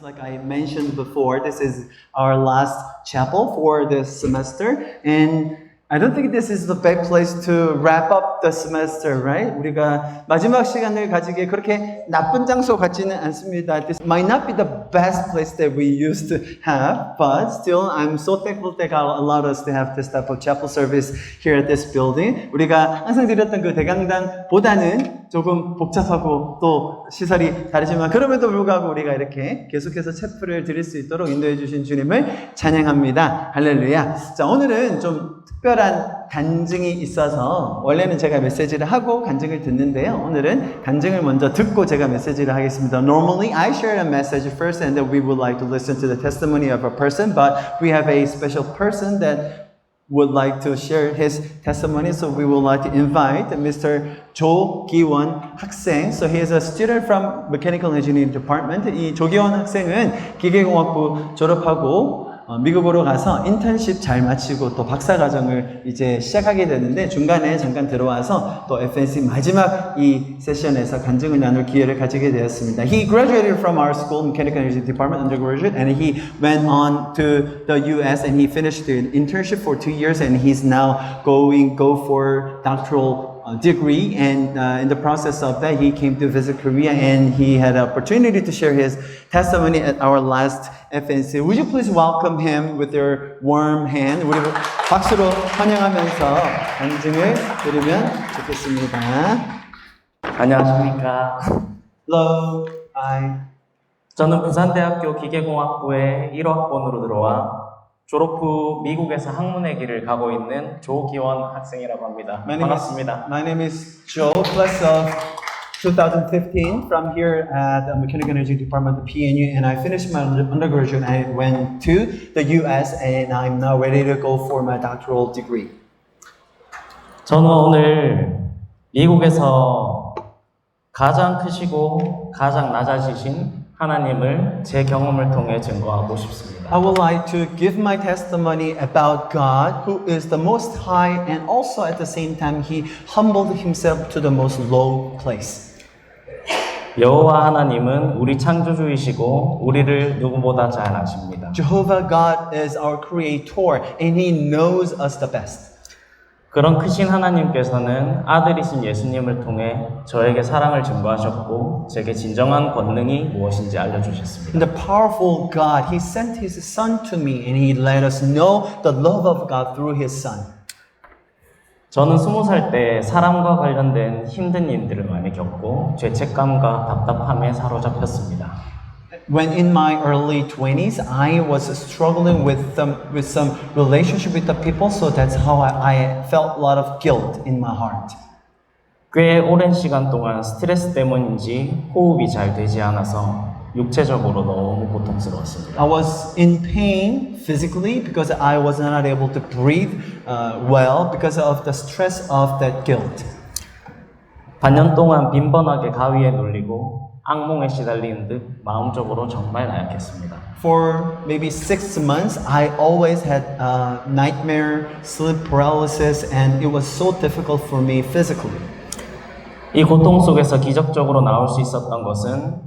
like I mentioned before, this is our last chapel for this semester, and I don't think this is the best place to wrap up the semester, right? 우리가 마지막 시간을 가지기에 그렇게 나쁜 장소 같지는 않습니다. This might not be the best place that we used to have, but still I'm so thankful that God allowed us to have this type of chapel service here at this building. 우리가 항상 드렸던 그 대강당보다는 조금 복잡하고 또 시설이 다르지만 그럼에도 불구하고 우리가 이렇게 계속해서 체프를 드릴 수 있도록 인도해 주신 주님을 찬양합니다. 할렐루야. 자, 오늘은 좀 특별한 간증이 있어서 원래는 제가 메시지를 하고 간증을 듣는데요. 오늘은 간증을 먼저 듣고 제가 메시지를 하겠습니다. Normally I share a message first and then we would like to listen to the testimony of a person, but we have a special person that would like to share his testimony, so we would like to invite Mr. 조 기원 학생. So he is a student from Mechanical Engineering Department. 이 조기원 학생은 기계공학부 졸업하고 미국으로 가서 인턴십 잘 마치고 또 박사과정을 이제 시작하게 되는데 중간에 잠깐 들어와서 또 FNC 마지막 이 세션에서 간증을 나눌 기회를 가지게 되었습니다. He graduated from our school, Mechanical Engineering Department, undergraduate, and he went on to the US and he finished the internship for 2 years and he's now go for doctoral degree, and in the process of that he came to visit Korea and he had an opportunity to share his testimony at our last FNC. Would you please welcome him with your warm hand? 우리 박수로 환영하면서 간증을 드리면 좋겠습니다. 안녕하십니까. Hello, hi. 저는 부산대학교 기계공학부에 1학번으로 들어와 졸업 후 미국에서 학문의 길을 가고 있는 조기원 학생이라고 합니다. 반갑습니다. My name is Joe, class of 2015 from here at the Mechanical Energy Department of PNU, and I finished my undergraduate and I went to the US and I'm now ready to go for my doctoral degree. 저는 오늘 미국에서 가장 크시고 가장 낮아지신 하나님을 제 경험을 통해 증거하고 싶습니다. I would like to give my testimony about God, who is the most high, and also at the same time he humbled himself to the most low place. 여호와 하나님은 우리 창조주이시고 우리를 누구보다 잘 아십니다. Jehovah God is our creator and he knows us the best. 그런 크신 하나님께서는 아들이신 예수님을 통해 저에게 사랑을 증거하셨고 제게 진정한 권능이 무엇인지 알려주셨습니다. And the powerful God, he sent his son to me and he let us know the love of God through his son. 저는 20살 때 사람과 관련된 힘든 일들을 많이 겪고 죄책감과 답답함에 사로잡혔습니다. When in my early 20s, I was struggling with some relationship with the people, so that's how I felt a lot of guilt in my heart. 꽤 오랜 시간 동안 스트레스 때문인지 호흡이 잘 되지 않아서 육체적으로 너무 고통스러웠습니다. I was in pain physically because I was not able to breathe well because of the stress of that guilt. 반년 동안 빈번하게 가위에 눌리고 악몽에 시달리는 듯 마음적으로 정말 나약했습니다. For maybe 6 months, I always had nightmare, sleep paralysis, and it was so difficult for me physically. 이 고통 속에서 기적적으로 나올 수 있었던 것은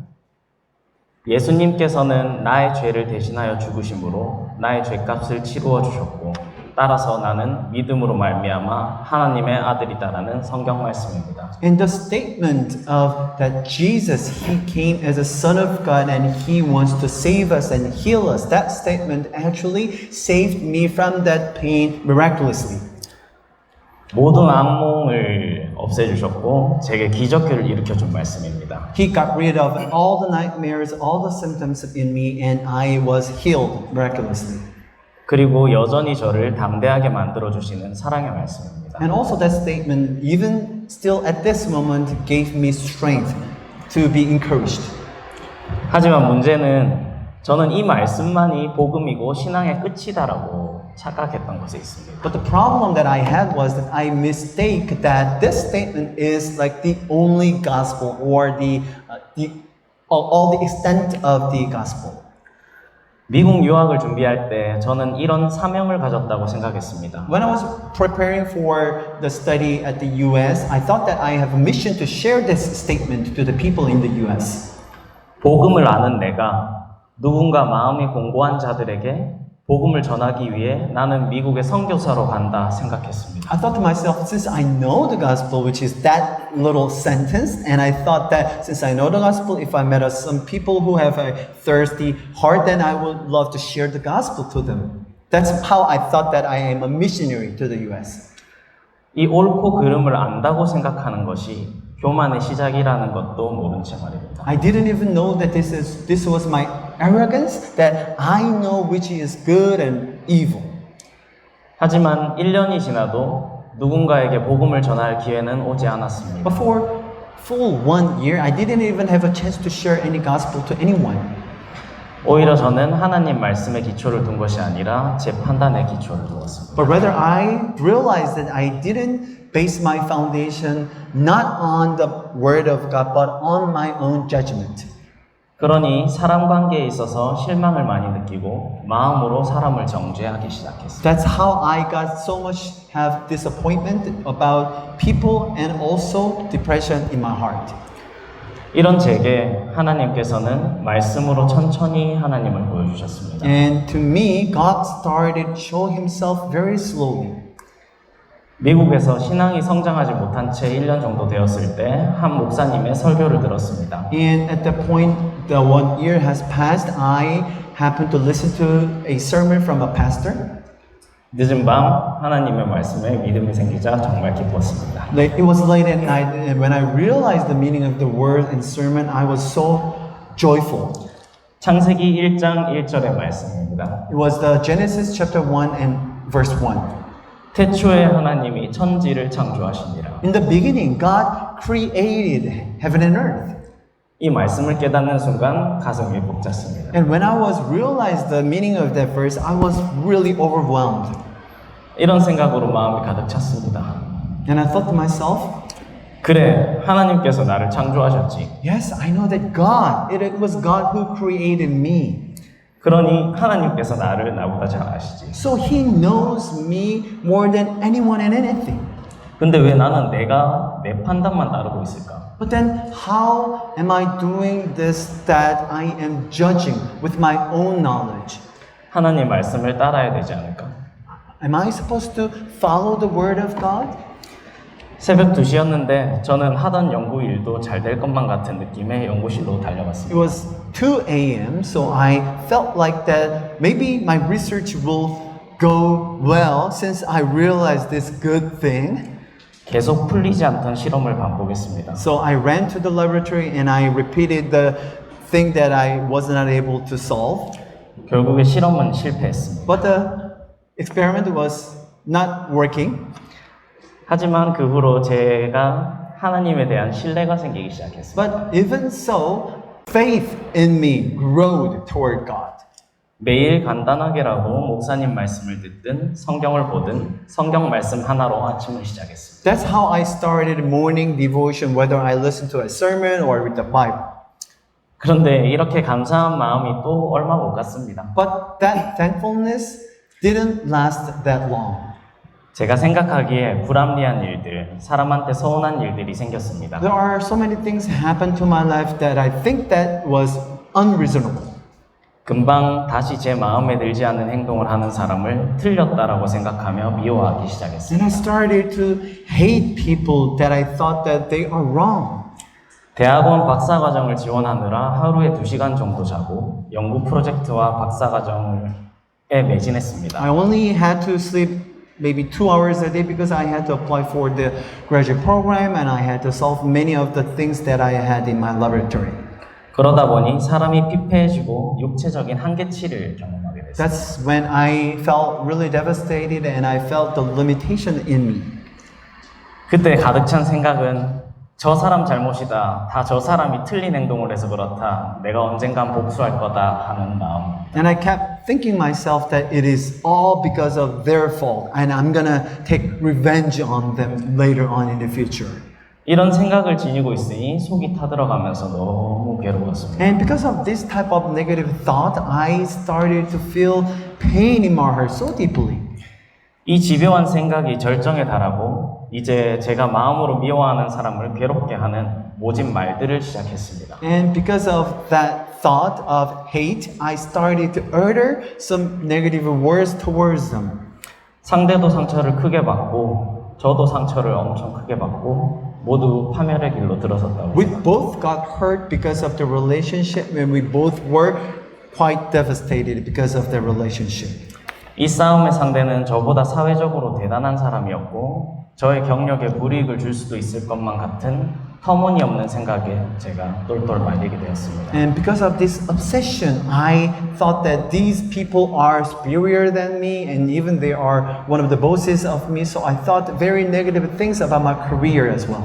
예수님께서는 나의 죄를 대신하여 죽으심으로 나의 죄값을 치루어 주셨고 따라서 나는 믿음으로 말미암아 하나님의 아들이다라는 성경 말씀입니다. And the statement of that Jesus, he came as a son of God and he wants to save us and heal us. That statement actually saved me from that pain miraculously. 모든 악몽을 없애주셨고 제게 기적을 일으켜준 말씀입니다. He got rid of all the nightmares, all the symptoms in me, and I was healed miraculously. 그리고 여전히 저를 담대하게 만들어주시는 사랑의 말씀입니다. And also that statement, even still at this moment, gave me strength to be encouraged. 하지만 문제는 저는 이 말씀만이 복음이고 신앙의 끝이다라고 착각했던 것에 있습니다. But the problem that I had was that I mistake that this statement is like the only gospel or all the extent of the gospel. 미국 유학을 준비할 때 저는 이런 사명을 가졌다고 생각했습니다. When I was preparing for the study at the US, I thought that I have a mission to share this statement to the people in the US. 복음을 아는 내가 누군가 마음이 공고한 자들에게 복음을 전하기 위해 나는 미국에 선교사로 간다 생각했습니다. I thought to myself, since I know the gospel, which is that little sentence, and I thought that since I know the gospel, if I met some people who have a thirsty heart, then I would love to share the gospel to them. That's how I thought that I am a missionary to the US. 이 옳고 그름을 안다고 생각하는 것이 교만의 시작이라는 것도 모른 채 말입니다. I didn't even know that this was my arrogance, that I know which is good and evil. 하지만 1년이 지나도 누군가에게 복음을 전할 기회는 오지 않았습니다. But for full 1 year, I didn't even have a chance to share any gospel to anyone. 오히려 저는 하나님 말씀에 기초를 둔 것이 아니라 제 판단에 기초를 두었습니다. But rather, I realized that I didn't base my foundation not on the word of God, but on my own judgment. 그러니 사람 관계에 있어서 실망을 많이 느끼고 마음으로 사람을 정죄하기 시작했습니다. That's how I got so much have disappointment about people and also depression in my heart. 이런 제게 하나님께서는 말씀으로 천천히 하나님을 보여주셨습니다. And to me, God started show Himself very slowly. 미국에서 신앙이 성장하지 못한 채 1년 정도 되었을 때 한 목사님의 설교를 들었습니다. And at that point, the 1 year has passed. I happened to listen to a sermon from a pastor. 늦은 밤 하나님의 말씀에 믿음이 생기자 정말 기뻤습니다. It was late at night, and when I realized the meaning of the word and sermon, I was so joyful. 창세기 1장 1절의 말씀입니다. It was the Genesis chapter 1 and verse 1. 태초에 하나님이 천지를 창조하시니라. In the beginning, God created heaven and earth. 이 말씀을 깨닫는 순간 가슴이 벅찼습니다. And when I was realized the meaning of that verse, I was really overwhelmed. 이런 생각으로 마음이 가득 찼습니다. And I thought to myself, 그래, 하나님께서 나를 창조하셨지. yes, I know that it was God who created me. 그러니 하나님께서 나를 나보다 잘 아시지. So He knows me more than anyone and anything. 근데 왜 나는 내가 내 판단만 따르고 있을까? But then how am I doing this that I am judging with my own knowledge? 하나님 말씀을 따라야 되지 않을까? Am I supposed to follow the word of God? 새벽 2시였는데 저는 하던 연구 일도 잘 될 것만 같은 느낌에 연구실로 It 달려갔습니다. was 2 a.m., so I felt like that maybe my research will go well since I realized this good thing. 계속 풀리지 않던 실험을 반복했습니다. So I ran to the laboratory and I repeated the thing that I was not able to solve. 결국에 실험은 실패했습니다. But the experiment was not working. 하지만 그 후로 제가 하나님에 대한 신뢰가 생기기 시작했습니다. But even so, faith in me grew toward God. 매일 간단하게라도 목사님 말씀을 듣든 성경을 보든 성경 말씀 하나로 아침을 시작했습니다. That's how I started morning devotion, whether I listen to a sermon or read the Bible. 그런데 이렇게 감사한 마음이 또 얼마 못 갔습니다. But that thankfulness didn't last that long. 제가 생각하기에 불합리한 일들, 사람한테 서운한 일들이 생겼습니다. There are so many things happen to my life that I think that was unreasonable. 금방 다시 제 마음에 들지 않는 행동을 하는 사람을 틀렸다라고 생각하며 미워하기 And 시작했습니다. I started to hate people that I thought that they are wrong. 대학원 박사과정을 지원하느라 하루에 2시간 정도 자고 연구 프로젝트와 박사과정에 매진했습니다. I only had to sleep maybe 2 hours a day because I had to apply for the graduate program and I had to solve many of the things that I had in my laboratory. 그러다 보니 사람이 피폐해지고 육체적인 한계치를 경험하게 됐습니다. That's when I felt really devastated and I felt the limitation in me. 그때 가득 찬 생각은 저 사람 잘못이다. 다 저 사람이 틀린 행동을 해서 그렇다. 내가 언젠간 복수할 거다 하는 마음. And I kept thinking myself that it is all because of their fault and I'm gonna take revenge on them later on in the future. 이런 생각을 지니고 있으니 속이 타들어가면서 너무 괴로웠습니다. And because of this type of negative thought, I started to feel pain in my heart so deeply. 이 집요한 생각이 절정에 달하고 이제 제가 마음으로 미워하는 사람을 괴롭게 하는 모진 말들을 시작했습니다. And because of that thought of hate, I started to utter some negative words towards them. 상대도 상처를 크게 받고 저도 상처를 엄청 크게 받고 모두 파멸의 길로 들어섰다고 We 생각합니다. both got hurt because of the relationship and we both were quite devastated because of the relationship. 이 싸움의 상대는 저보다 사회적으로 대단한 사람이었고 저의 경력에 불이익을 줄 수도 있을 것만 같은 터무니없는 생각에 제가 똘똘 말리게 되었습니다. And because of this obsession, I thought that these people are superior than me and even they are one of the bosses of me. So I thought very negative things about my career as well.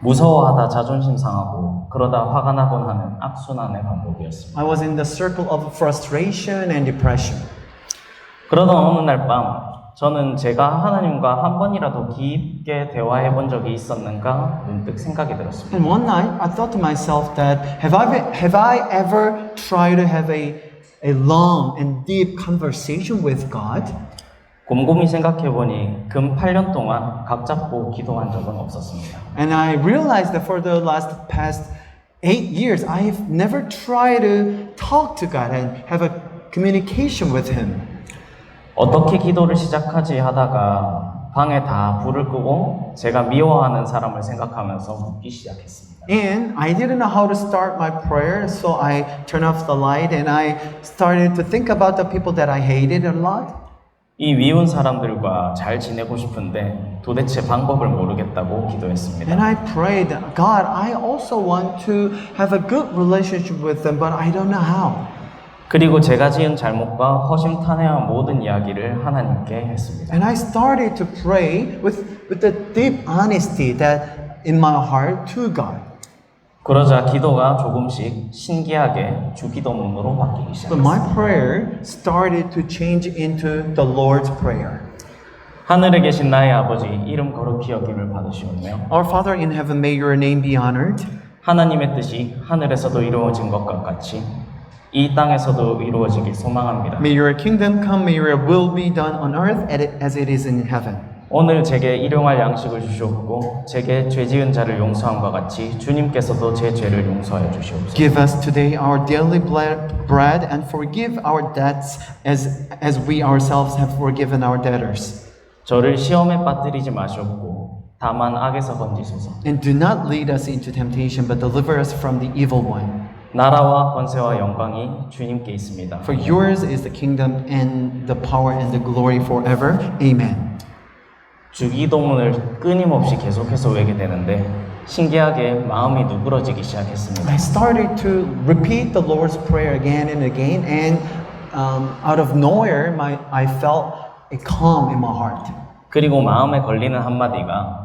무서워하다 자존심 상하고 그러다 화가 나곤 하는 악순환의 반복이었습니다. I was in the circle of frustration and depression. 그러던 어느 날 밤 저는 제가 하나님과 한 번이라도 깊게 대화해 본 적이 있었는가 문득 생각이 들었습니다. And one night, I thought to myself that have I ever tried to have a long and deep conversation with God? 곰곰이 생각해 보니 근 8년 동안 각 잡고 기도한 적은 없었습니다. And I realized that for the past 8 years, I've never tried to talk to God and have a communication with Him. 어떻게 기도를 시작하지 하다가 방에 다 불을 끄고 제가 미워하는 사람을 생각하면서 묻기 시작했습니다. And I didn't know how to start my prayer, so I turned off the light and I started to think about the people that I hated a lot. 이 미운 사람들과 잘 지내고 싶은데 도대체 방법을 모르겠다고 기도했습니다. And I prayed, God, I also want to have a good relationship with them, but I don't know how. 그리고 제가 지은 잘못과 허심탄회한 모든 이야기를 하나님께 했습니다. And I started to pray with the deep honesty that in my heart to God. 그러자 기도가 조금씩 신기하게 주기도문으로 바뀌기 But my 시작했습니다. prayer started to change into the Lord's Prayer. 하늘에 계신 나의 아버지 이름 거룩히 여김을 받으시오며 Our Father in heaven, may your name be honored. 하나님의 뜻이 하늘에서도 이루어진 것과 같이 이 땅에서도 이루어지길 소망합니다. May your kingdom come, may your will be done on earth as it is in heaven. 오늘 제게 일용할 양식을 주시옵고 제게 죄 지은 자를 용서함과 같이 주님께서도 제 죄를 용서하여 주시옵소서. Give us today our daily bread and forgive our debts as we ourselves have forgiven our debtors. 저를 시험에 빠뜨리지 마시옵고 다만 악에서 건지소서. And do not lead us into temptation, but deliver us from the evil one. 나라와 권세와 영광이 주님께 있습니다. For yours is the kingdom and the power and the glory forever. Amen. 주기도문을 끊임없이 계속해서 외게 되는데 신기하게 마음이 누그러지기 시작했습니다. I started to repeat the Lord's Prayer again and again, and out of nowhere, I felt a calm in my heart. 그리고 마음에 걸리는 한마디가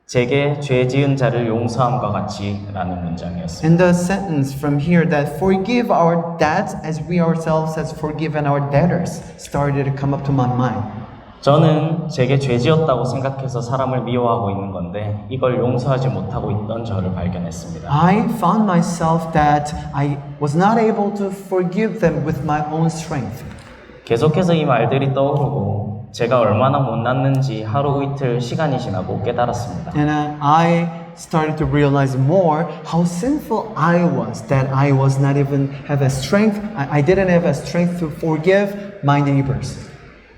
제게 죄 지은 자를 용서함과 같이 라는 문장이었습니다. And the sentence from here that forgive our debts as we ourselves has forgiven our debtors started to come up to my mind. 저는 제게 죄 지었다고 생각해서 사람을 미워하고 있는 건데 이걸 용서하지 못하고 있던 저를 발견했습니다. I found myself that I was not able to forgive them with my own strength. 계속해서 이 말들이 떠오르고 제가 얼마나 못났는지 하루 이틀 시간이 지나고 깨달았습니다. And I started to realize more how sinful I was, that I was not even have a strength, I didn't have a strength to forgive my neighbors.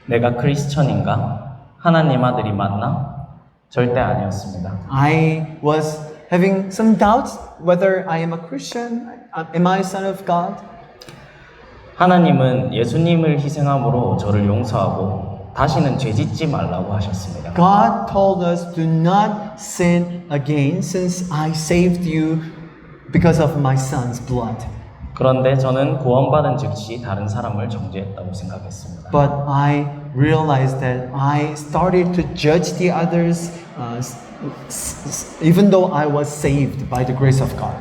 내가 크리스천인가? 하나님 아들이 맞나? 절대 아니었습니다. I was having some doubts whether I am a Christian, am I a son of God? 하나님은 예수님을 희생함으로 저를 용서하고 다시는 죄 짓지 말라고 하셨습니다. God told us do not sin again since I saved you because of my son's blood. 그런데 저는 구원받은 즉시 다른 사람을 정죄했다고 생각했습니다. But I realized that I started to judge the others even though I was saved by the grace of God.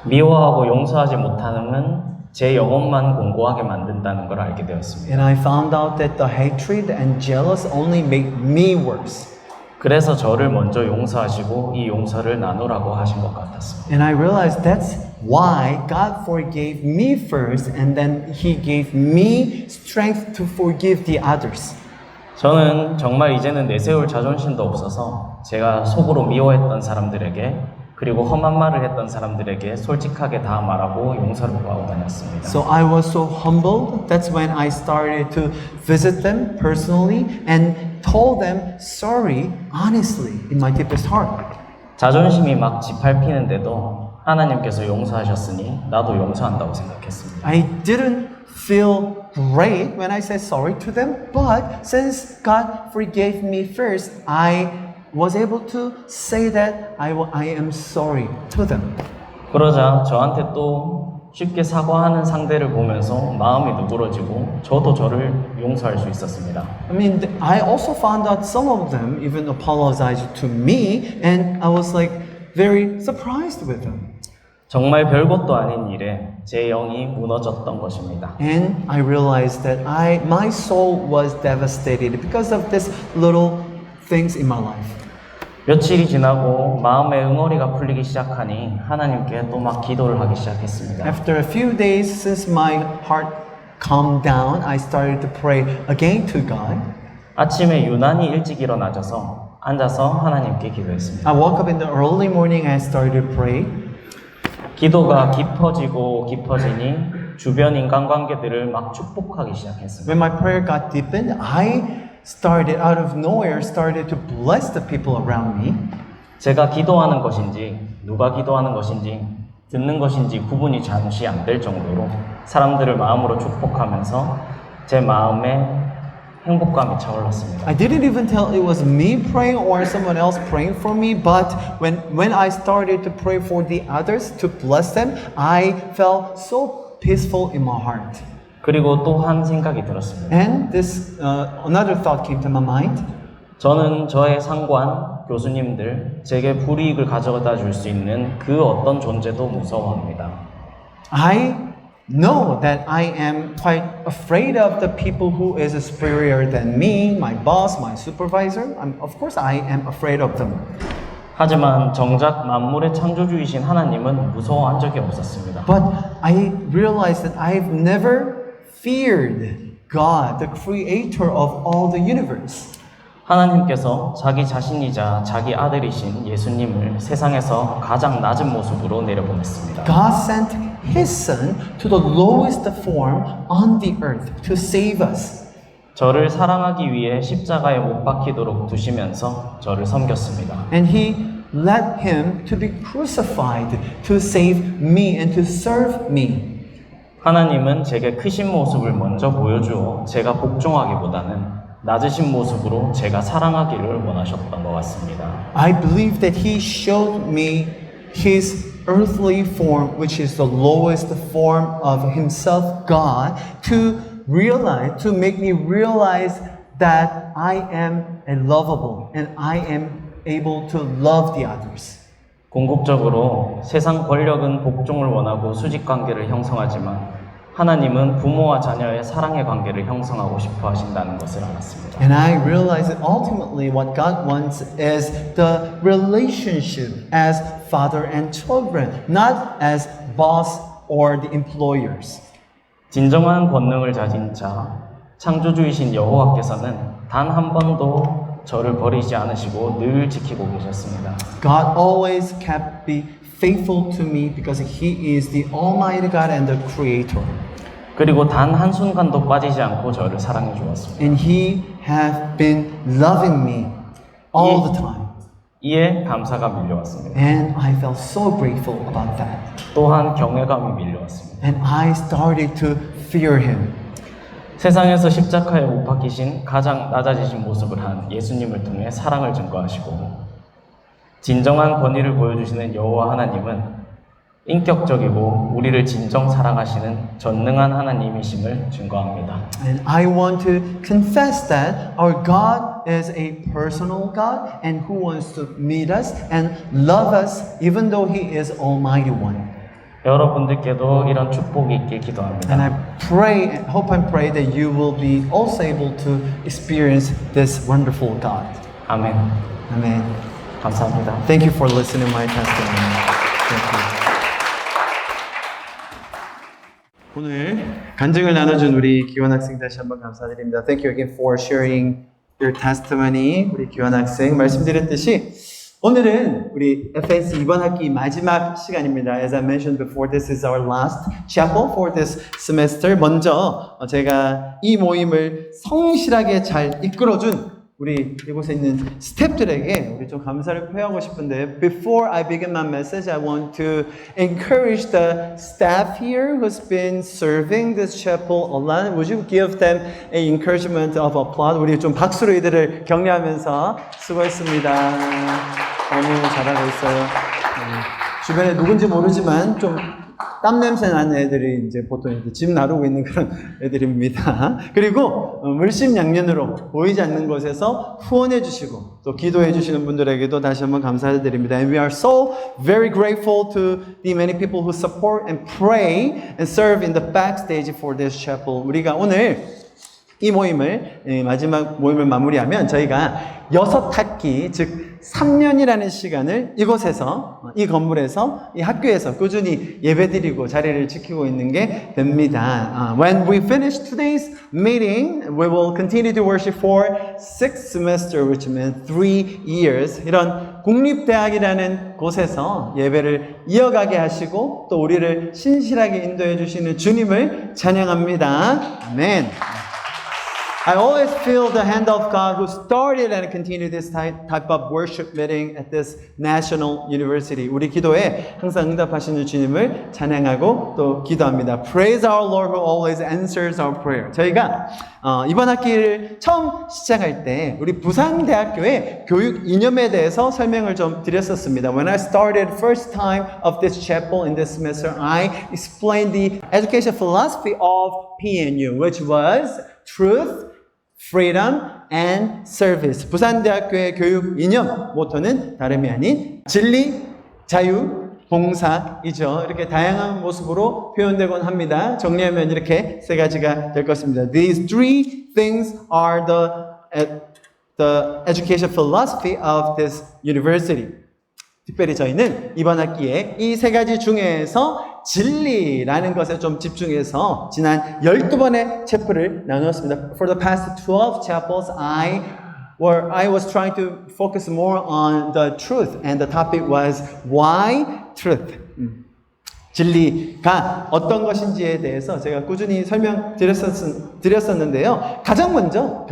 미워하고 용서하지 못하는 제 영혼만 공고하게 만든다는 걸 알게 되었습니다. And I found out that the hatred and jealous only make me worse. 그래서 저를 먼저 용서하시고 이 용서를 나누라고 하신 것 같았습니다. And I realized that's why God forgave me first and then He gave me strength to forgive the others. 저는 정말 이제는 내세울 자존심도 없어서 제가 속으로 미워했던 사람들에게 그리고 험한 말을 했던 사람들에게 솔직하게 다 말하고 용서를 구하고 다녔습니다. So I was so humbled. That's when I started to visit them personally and told them sorry honestly in my deepest heart. 자존심이 막 짓밟히는데도 하나님께서 용서하셨으니 나도 용서한다고 생각했습니다. I didn't feel great when I said sorry to them, but since God forgave me first, I was able to say that I am sorry to them. 그러자 저한테 또 쉽게 사과하는 상대를 보면서 마음이 누그러지고 저도 저를 용서할 수 있었습니다. I mean, I also found out some of them even apologized to me, and I was like very surprised with them. 정말 별것도 아닌 일에 제 영이 무너졌던 것입니다. And I realized that my soul was devastated because of these little things in my life. 며칠이 지나고 마음의 응어리가 풀리기 시작하니 하나님께 또 막 기도를 하기 시작했습니다. After a few days, since my heart calmed down, I started to pray again to God. 아침에 유난히 일찍 일어나져서 앉아서 하나님께 기도했습니다. I woke up in the early morning and I started to pray. 기도가 깊어지고 깊어지니 주변 인간관계들을 막 축복하기 시작했습니다. When my prayer got deepened, I started out of nowhere started to bless the people around me. 제가 기도하는 것인지 누가 기도하는 것인지 듣는 것인지 구분이 잠시 안 될 정도로 사람들을 마음으로 축복하면서 제 마음에 행복감이 차올랐습니다. I didn't even tell it was me praying or someone else praying for me, but when I started to pray for the others to bless them, I felt so peaceful in my heart. 그리고 또 한 생각이 들었습니다. And this another thought came to my mind. 저는 저의 상관, 교수님들, 제게 불이익을 가져다 줄 수 있는 그 어떤 존재도 무서워합니다. I know that I am quite afraid of the people who is superior than me, my boss, my supervisor. Of course, I am afraid of them. 하지만 정작 만물의 창조주이신 하나님은 무서워한 적이 없었습니다. But I realized that I've never feared God, the creator of all the universe. 하나님께서 자기 자신이자 자기 아들이신 예수님을 세상에서 가장 낮은 모습으로 내려보냈습니다. God sent His Son to the lowest form on the earth to save us. 저를 사랑하기 위해 십자가에 못 박히도록 두시면서 저를 섬겼습니다. And He let Him to be crucified to save me and to serve me. 하나님은 제게 크신 모습을 먼저 보여주어 제가 복종하기보다는 낮으신 모습으로 제가 사랑하기를 원하셨던 것 같습니다. I believe that He showed me His earthly form, which is the lowest form of Himself, God, to make me realize that I am lovable and I am able to love the others. 궁극적으로 세상 권력은 복종을 원하고 수직 관계를 형성하지만 하나님은 부모와 자녀의 사랑의 관계를 형성하고 싶어 하신다는 것을 알았습니다. And I realized that ultimately what God wants is the relationship as father and children, not as boss or the employers. 진정한 권능을 가진 자, 창조주이신 여호와께서는 단 한 번도 저를 버리지 않으시고 늘 지키고 계셨습니다. God always kept be faithful to me because He is the Almighty God and the Creator. 그리고 단 한순간도 빠지지 않고 저를 사랑해 주었습니다. And He has been loving me all the time. 이에 감사가 밀려왔습니다. And I felt so grateful about that. 또한 경외감이 밀려왔습니다. And I started to fear Him. 세상에서 십자가에 못 박히신 가장 낮아지신 모습을 한 예수님을 통해 사랑을 증거하시고 진정한 권위를 보여주시는 여호와 하나님은 인격적이고 우리를 진정 사랑하시는 전능한 하나님이심을 증거합니다. And I want to confess that our God is a personal God and who wants to meet us and love us even though He is Almighty One. 여러분들께도 이런 축복이 있길 기도합니다. And I pray, hope and pray that you will be also able to experience this wonderful God. 아멘. Amen. 감사합니다. Thank you for listening to my testimony. Thank you. 오늘 간증을 나눠준 우리 기원 학생 다시 한번 감사드립니다. Thank you again for sharing your testimony. 우리 기원 학생 말씀드렸듯이 오늘은 우리 FNC 이번 학기 마지막 시간입니다. As I mentioned before, this is our last chapel for this semester. 먼저 제가 이 모임을 성실하게 잘 이끌어준 우리 이곳에 있는 스태프들에게 우리 좀 감사를 표하고 싶은데 Before I begin my message, I want to encourage the staff here who's been serving this chapel a lot. Would you give them an encouragement of applause? 우리 좀 박수로 이들을 격려하면서 수고했습니다. 너무 잘하고 있어요. 주변에 누군지 모르지만 좀 땀 냄새 나는 애들이 이제 보통 이제 집 나르고 있는 그런 애들입니다. 그리고 물심양면으로 보이지 않는 곳에서 후원해 주시고 또 기도해 주시는 분들에게도 다시 한번 감사드립니다. And we are so very grateful to the many people who support and pray and serve in the backstage for this chapel. 우리가 오늘 이 모임을 마지막 모임을 마무리하면 저희가 6학기 즉 3년이라는 시간을 이곳에서 이 건물에서 이 학교에서 꾸준히 예배드리고 자리를 지키고 있는 게 됩니다. When we finish today's meeting, we will continue to worship for 6th semester, which means 3 years. 이런 국립대학이라는 곳에서 예배를 이어가게 하시고 또 우리를 신실하게 인도해 주시는 주님을 찬양합니다. 아멘. I always feel the hand of God who started and continued this type of worship meeting at this national university. 우리 기도에 항상 응답하시는 주님을 찬양하고 또 기도합니다. Praise our Lord who always answers our prayer. 저희가 이번 학기를 처음 시작할 때 우리 부산대학교의 교육 이념에 대해서 설명을 좀 드렸었습니다. When I started first time of this chapel in this semester, I explained the education philosophy of PNU, which was truth, freedom and service. 부산대학교의 교육 이념 모토는 다름이 아닌 진리, 자유, 봉사이죠. 이렇게 다양한 모습으로 표현되곤 합니다. 정리하면 이렇게 세 가지가 될 것입니다. These three things are the education philosophy of this university. 특별히 저희는 이번 학기에 이 세 가지 중에서 진리라는 것에 좀 집중해서 지난 12번의 챕터를 나누었습니다. For the past 12 chapels, I was trying to focus more on the truth, and the topic was why truth. 진리가 어떤 것인지에 대해서 제가 꾸준히 설명드렸었는데요. 가장 먼저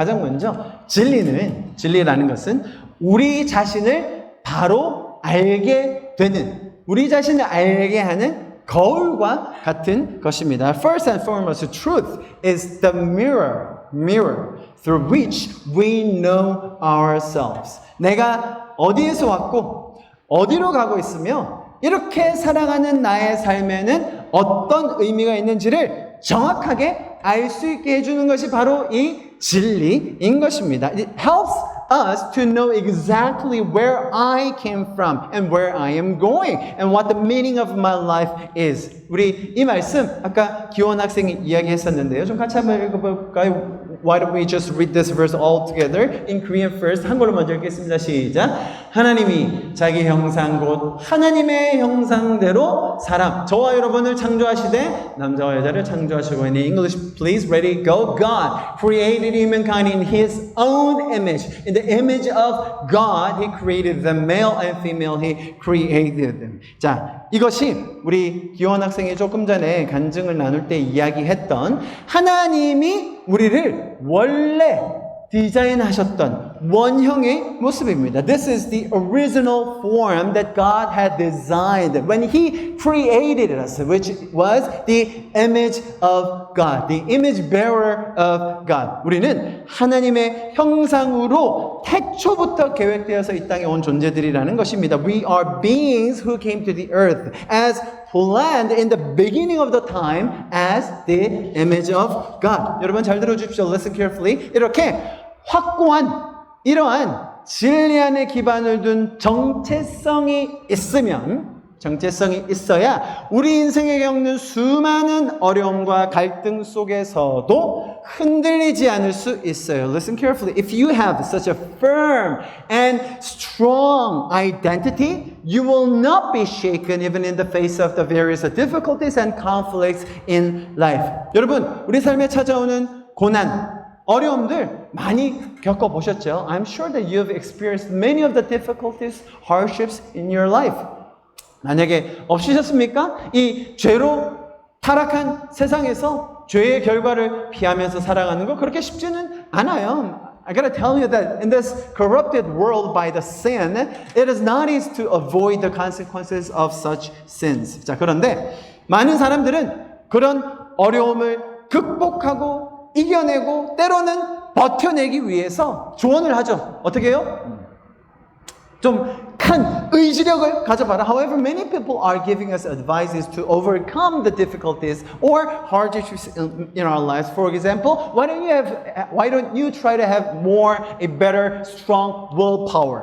진리라는 것은 우리 자신을 바로 알게 되는, 우리 자신을 알게 하는 거울과 같은 것입니다. First and foremost, truth is the mirror through which we know ourselves. 내가 어디에서 왔고 어디로 가고 있으며 이렇게 살아가는 나의 삶에는 어떤 의미가 있는지를 정확하게 알 수 있게 해주는 것이 바로 이 진리인 것입니다. It helps us to know exactly where I came from and where I am going and what the meaning of my life is. 우리 이 말씀 아까 기원 학생이 이야기했었는데요. 좀 같이 한번 읽어볼까요? Why don't we just read this verse all together in Korean first? 한글로 먼저 읽겠습니다. 시작. 하나님이 자기 형상 곧 하나님의 형상대로 사람 저와 여러분을 창조하시되 남자와 여자를 창조하시고 in English please ready go. God created humankind in His own image. In the image of God He created them, male and female He created them. 자, 이것이 우리 기원 학생이 조금 전에 간증을 나눌 때 이야기했던 하나님이 우리를 원래 디자인하셨던 원형의 모습입니다. This is the original form that God had designed when He created us, which was the image of God, the image bearer of God. 우리는 하나님의 형상으로 태초부터 계획되어서 이 땅에 온 존재들이라는 것입니다. We are beings who came to the earth as planned in the beginning of the time as the image of God. 여러분 잘 들어주십시오. Listen carefully. 이렇게 확고한 이러한 진리 안에 기반을 둔 정체성이 있어야 우리 인생에 겪는 수많은 어려움과 갈등 속에서도 흔들리지 않을 수 있어요. Listen carefully. If you have such a firm and strong identity, you will not be shaken even in the face of the various difficulties and conflicts in life. 여러분, 우리 삶에 찾아오는 고난, 어려움들 많이 겪어보셨죠? I'm sure that you've experienced many of the difficulties, hardships in your life. 만약에 없으셨습니까? 이 죄로 타락한 세상에서 죄의 결과를 피하면서 살아가는 거 그렇게 쉽지는 않아요. I gotta tell you that in this corrupted world by the sin, it is not easy to avoid the consequences of such sins. 자, 그런데 많은 사람들은 그런 어려움을 극복하고 이겨내고 때로는 버텨내기 위해서 조언을 하죠. 어떻게 해요? 좀 큰 의지력을 가져봐라. However, many people are giving us advices to overcome the difficulties or hardships in our lives. For example, why don't you try to have a better, strong willpower?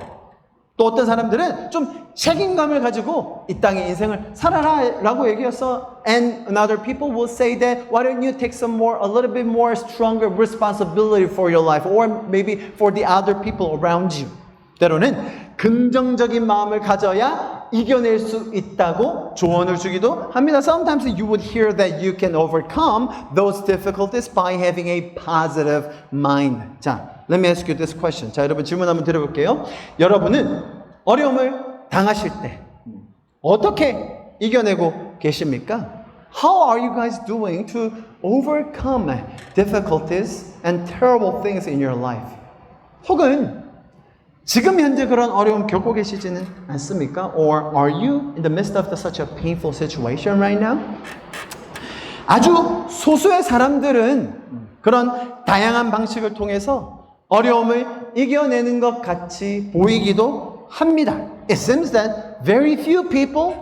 또 어떤 사람들은 좀 책임감을 가지고 이 땅의 인생을 살아라라고 얘기했어. And another people will say that why don't you take a little bit more stronger responsibility for your life or maybe for the other people around you. 때로는 긍정적인 마음을 가져야 이겨낼 수 있다고 조언을 주기도 합니다. Sometimes you would hear that you can overcome those difficulties by having a positive mind. 자, let me ask you this question. 자, 여러분 질문 한번 드려볼게요. 여러분은 어려움을 당하실 때 어떻게 이겨내고 계십니까? How are you guys doing to overcome difficulties and terrible things in your life? 혹은 지금 현재 그런 어려움 겪고 계시지는 않습니까? Or are you in the midst of such a painful situation right now? 아주 소수의 사람들은 그런 다양한 방식을 통해서 어려움을 이겨내는 것 같이 보이기도 합니다. It seems that very few people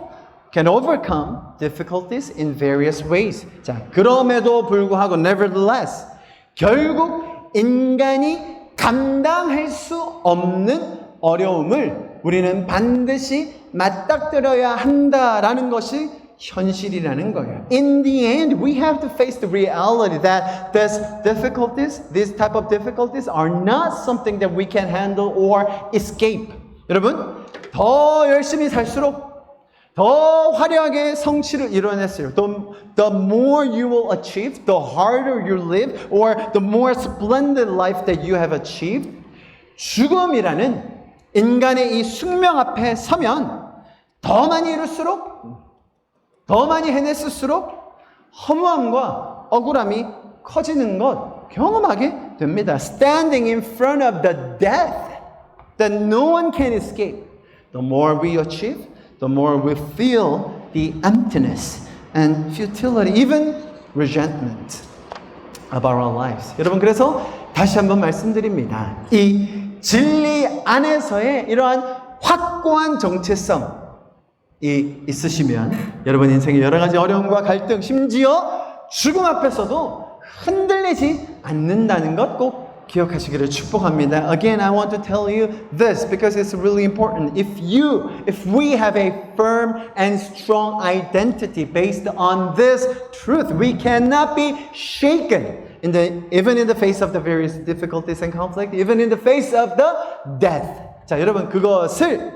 can overcome difficulties in various ways. 자, 그럼에도 불구하고 nevertheless 결국 인간이 감당할 수 없는 어려움을 우리는 반드시 맞닥뜨려야 한다라는 것이 현실이라는 거예요. In the end, we have to face the reality that these type of difficulties are not something that we can handle or escape. 여러분, 더 열심히 살수록 더 화려하게 성취를 이뤄냈어요. The more you will achieve, the harder you live, or the more splendid life that you have achieved. 죽음이라는 인간의 이 숙명 앞에 서면 더 많이 이룰수록, 더 많이 해냈을수록 허무함과 억울함이 커지는 것 경험하게 됩니다. Standing in front of the death that no one can escape. The more we achieve, the more we feel the emptiness and futility, even resentment about our lives. 여러분, 그래서 다시 한번 말씀드립니다. 이 진리 안에서의 이러한 확고한 정체성이 있으시면 여러분 인생의 여러 가지 어려움과 갈등, 심지어 죽음 앞에서도 흔들리지 않는다는 것 꼭 기억하시기를 축복합니다. Again, I want to tell you this because it's really important. If we have a firm and strong identity based on this truth, we cannot be shaken even in the face of the various difficulties and conflict, even in the face of the death. 자, 여러분 그것을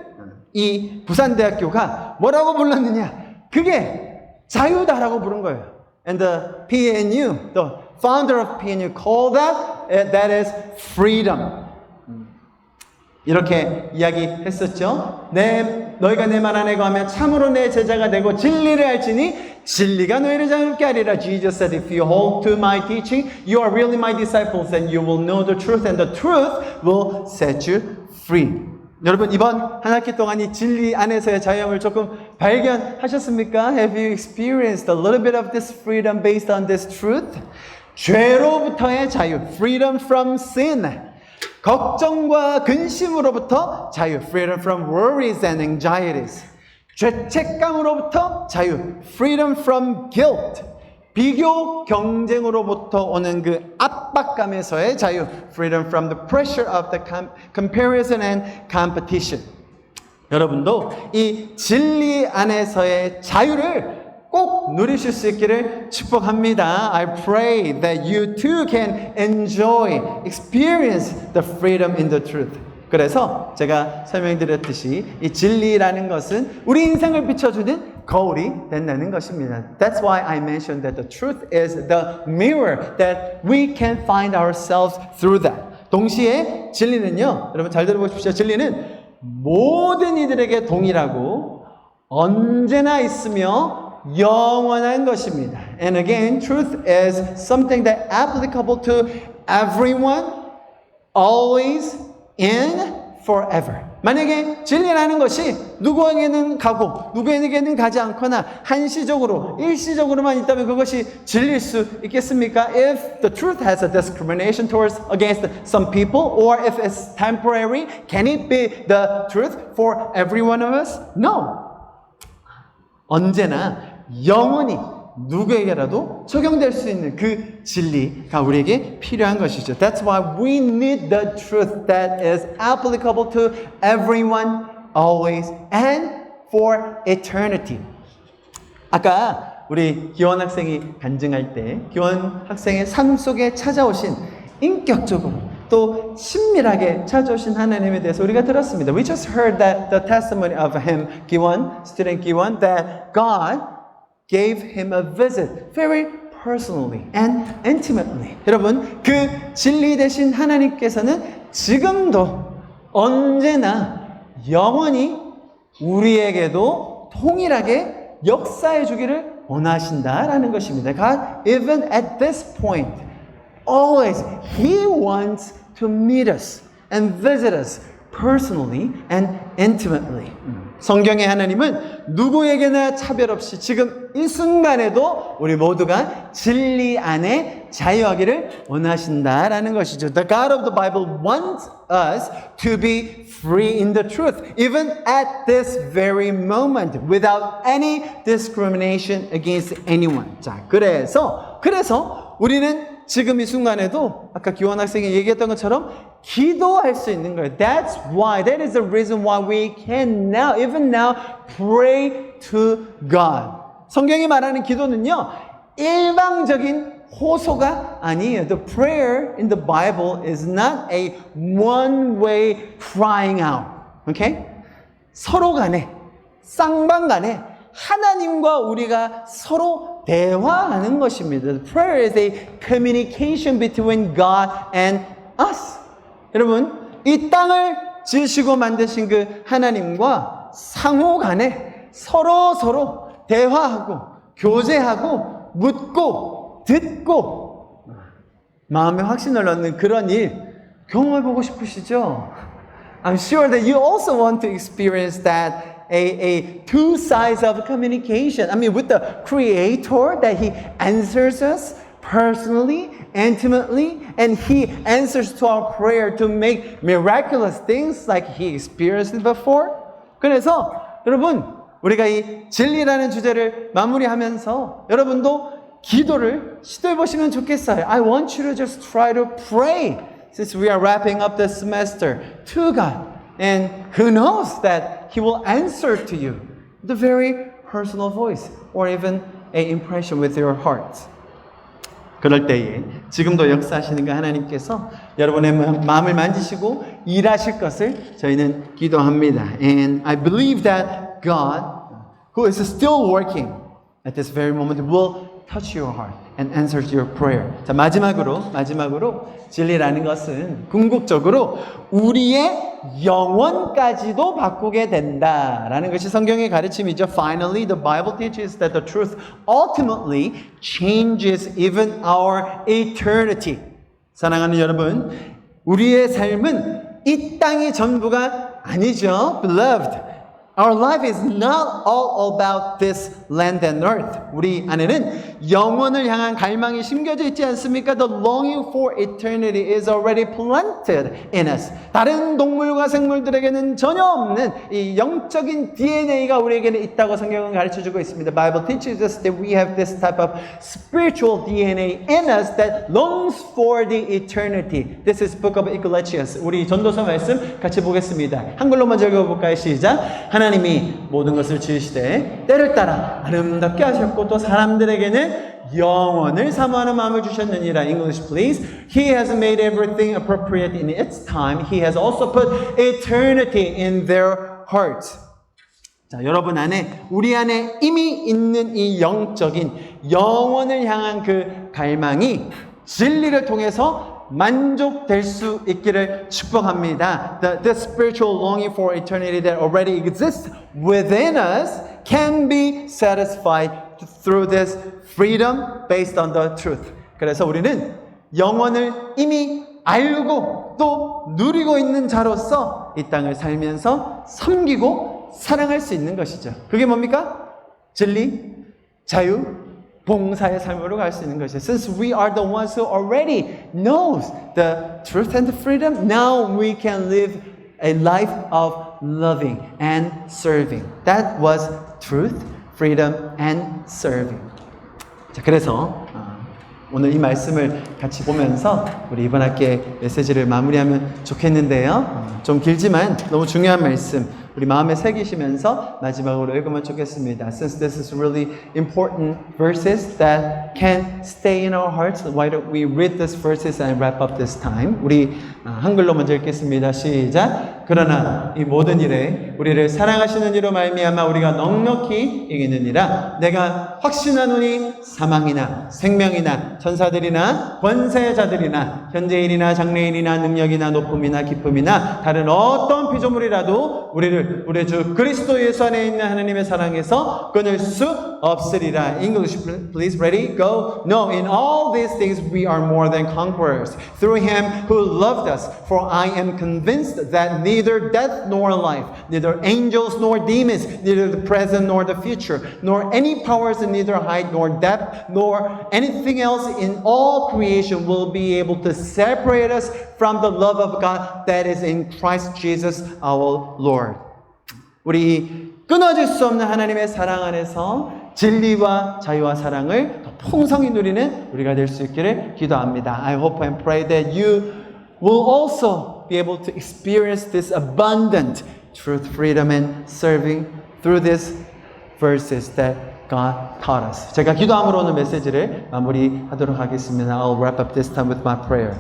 이 부산대학교가 뭐라고 불렀느냐? 그게 자유다라고 부른 거예요. And the PNU, the founder of PNU called that is freedom. 이렇게 이야기했었죠. 너희가 내 말 안에 거하면 참으로 내 제자가 되고 진리를 알지니 진리가 너희를 자유롭게 하리라. Jesus said, if you hold to my teaching, you are really my disciples, and you will know the truth, and the truth will set you free. 여러분 이번 한 학기 동안 이 진리 안에서의 자유함을 조금 발견하셨습니까? Have you experienced a little bit of this freedom based on this truth? 죄로부터의 자유, freedom from sin. 걱정과 근심으로부터 자유, freedom from worries and anxieties. 죄책감으로부터 자유, freedom from guilt. 비교 경쟁으로부터 오는 그 압박감에서의 자유, freedom from the pressure of the comparison and competition. 여러분도 이 진리 안에서의 자유를 꼭 누리실 수 있기를 축복합니다. I pray that you too can experience the freedom in the truth. 그래서 제가 설명드렸듯이 이 진리라는 것은 우리 인생을 비춰주는 거울이 된다는 것입니다. That's why I mentioned that the truth is the mirror that we can find ourselves through that. 동시에 진리는요, 여러분 잘 들어보십시오. 진리는 모든 이들에게 동일하고 언제나 있으며 영원한 것입니다. And again, truth is something that applicable to everyone, always, and forever. 만약에 진리라는 것이 누구에게는 가고 누구에게는 가지 않거나 한시적으로 일시적으로만 있다면 그것이 진리일 수 있겠습니까? If the truth has a discrimination towards against some people or if it's temporary, can it be the truth for every one of us? No. 언제나 영원히 누구에게라도 적용될 수 있는 그 진리가 우리에게 필요한 것이죠. That's why we need the truth that is applicable to everyone, always, and for eternity. 아까 우리 기원 학생이 간증할 때 기원 학생의 삶 속에 찾아오신 인격적으로 또 친밀하게 찾아오신 하나님에 대해서 우리가 들었습니다. We just heard that the testimony of him, 기원, student 기원, that God gave him a visit very personally and intimately. 여러분, 그 진리 되신 하나님께서는 지금도 언제나 영원히 우리에게도 동일하게 역사해 주기를 원하신다라는 것입니다. God, even at this point, always, He wants to meet us and visit us personally and intimately. 성경의 하나님은 누구에게나 차별 없이 지금 이 순간에도 우리 모두가 진리 안에 자유하기를 원하신다라는 것이죠. The God of the Bible wants us to be free in the truth, even at this very moment, without any discrimination against anyone. 자, 그래서 우리는 지금 이 순간에도 아까 기원 학생이 얘기했던 것처럼 기도할 수 있는 거예요. That is the reason why we can now, even now, pray to God. 성경이 말하는 기도는요, 일방적인 호소가 아니에요. The prayer in the Bible is not a one-way crying out. Okay? 서로 간에, 쌍방 간에 하나님과 우리가 서로 대화하는 것입니다. Prayer is a communication between God and us. 여러분, 이 땅을 지으시고 만드신 그 하나님과 상호 간에 서로 대화하고 교제하고 묻고 듣고 마음의 확신을 얻는 그런 일 경험해보고 싶으시죠? I'm sure that you also want to experience that a two sides of communication. I mean, with the Creator, that He answers us personally, intimately, and He answers to our prayer to make miraculous things like He experienced it before. 그래서 여러분, 우리가 이 진리라는 주제를 마무리하면서 여러분도 기도를 시도해 보시면 좋겠어요. I want you to just try to pray since we are wrapping up this semester to God. And who knows that He will answer to you the very personal voice or even an impression with your heart. 그럴 때에 지금도 역사하시는 그 하나님께서 여러분의 마음을 만지시고 일하실 것을 저희는 기도합니다. And I believe that God, who is still working at this very moment, will touch your heart and answer your prayer. 자, 마지막으로 진리라는 것은 궁극적으로 우리의 영혼까지도 바꾸게 된다라는 것이 성경의 가르침이죠. Finally, the Bible teaches that the truth ultimately changes even our eternity. 사랑하는 여러분, 우리의 삶은 이 땅이 전부가 아니죠. Beloved, our life is not all about this land and earth. 우리 안에는 영원을 향한 갈망이 심겨져 있지 않습니까? The longing for eternity is already planted in us. 다른 동물과 생물들에게는 전혀 없는 이 영적인 DNA가 우리에게는 있다고 성경은 가르쳐주고 있습니다. Bible teaches us that we have this type of spiritual DNA in us that longs for the eternity. This is book of Ecclesiastes. 우리 전도서 말씀 같이 보겠습니다. 한글로 먼저 읽어볼까요? 시작. 하나님이 모든 것을 지으시되 때를 따라 아름답게 하셨고 또 사람들에게는 영원을 사모하는 마음을 주셨느니라. English please. He has made everything appropriate in its time. He has also put eternity in their hearts. 자, 여러분 안에, 우리 안에 이미 있는 이 영적인 영원을 향한 그 갈망이 진리를 통해서 만족될 수 있기를 축복합니다. The spiritual longing for eternity that already exists within us can be satisfied through this freedom based on the truth. 그래서 우리는 영원을 이미 알고 또 누리고 있는 자로서 이 땅을 살면서 섬기고 사랑할 수 있는 것이죠. 그게 뭡니까? 진리, 자유, 봉사의 삶으로 갈 수 있는 것이죠. Since we are the ones who already knows the truth and the freedom, now we can live a life of loving and serving. That was truth, freedom, and serving. 자, 그래서 오늘 이 말씀을 같이 보면서 우리 이번 학기의 메시지를 마무리하면 좋겠는데요. 좀 길지만 너무 중요한 말씀 우리 마음에 새기시면서 마지막으로 읽으면 좋겠습니다. Since this is really important verses that can stay in our hearts, why don't we read these verses and wrap up this time? 우리 한글로 먼저 읽겠습니다. 시작. 그러나 이 모든 일에 우리를 사랑하시는 이로 말미암아 우리가 넉넉히 이기느니라. 내가 확신하노니 사망이나 생명이나 천사들이나 권세자들이나 현재일이나 장래일이나 능력이나 높음이나 기쁨이나 다른 어떤 피조물이라도 우리를 우리 주 그리스도 예수 안에 있는 하나님의 사랑에서 끊을 수 없으리라. English, please. Ready? Go. No, in all these things we are more than conquerors through Him who loved us. For I am convinced that neither death nor life, neither angels nor demons, neither the present nor the future, nor any powers in neither height nor depth, nor anything else in all creation will be able to separate us from the love of God that is in Christ Jesus our Lord. 우리 끊어질 수 없는 하나님의 사랑 안에서 진리와 자유와 사랑을 더 풍성히 누리는 우리가 될 수 있기를 기도합니다. I hope and pray that you will also be able to experience this abundant truth, freedom, and serving through these verses that God taught us. 제가 기도함으로 오늘 메시지를 마무리하도록 하겠습니다. I'll wrap up this time with my prayer.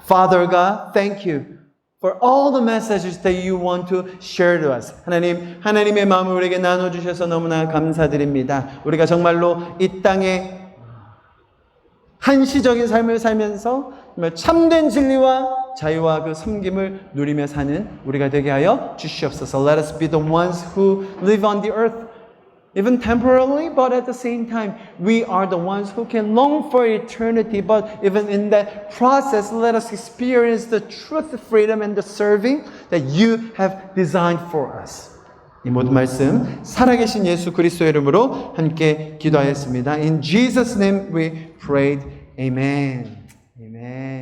Father God, thank you for all the messages that you want to share to us. 하나님, 하나님의 마음을 우리에게 나눠주셔서 너무나 감사드립니다. 우리가 정말로 이 땅에 한시적인 삶을 살면서 정말 참된 진리와 자유와 그 섬김을 누리며 사는 우리가 되게 하여 주시옵소서. Let us be the ones who live on the earth, even temporarily, but at the same time, we are the ones who can long for eternity. But even in that process, let us experience the truth, the freedom, and the serving that you have designed for us. 이 모든 말씀 살아계신 예수 그리스도의 이름으로 함께 기도하였습니다. In Jesus' name we prayed. Amen. Amen.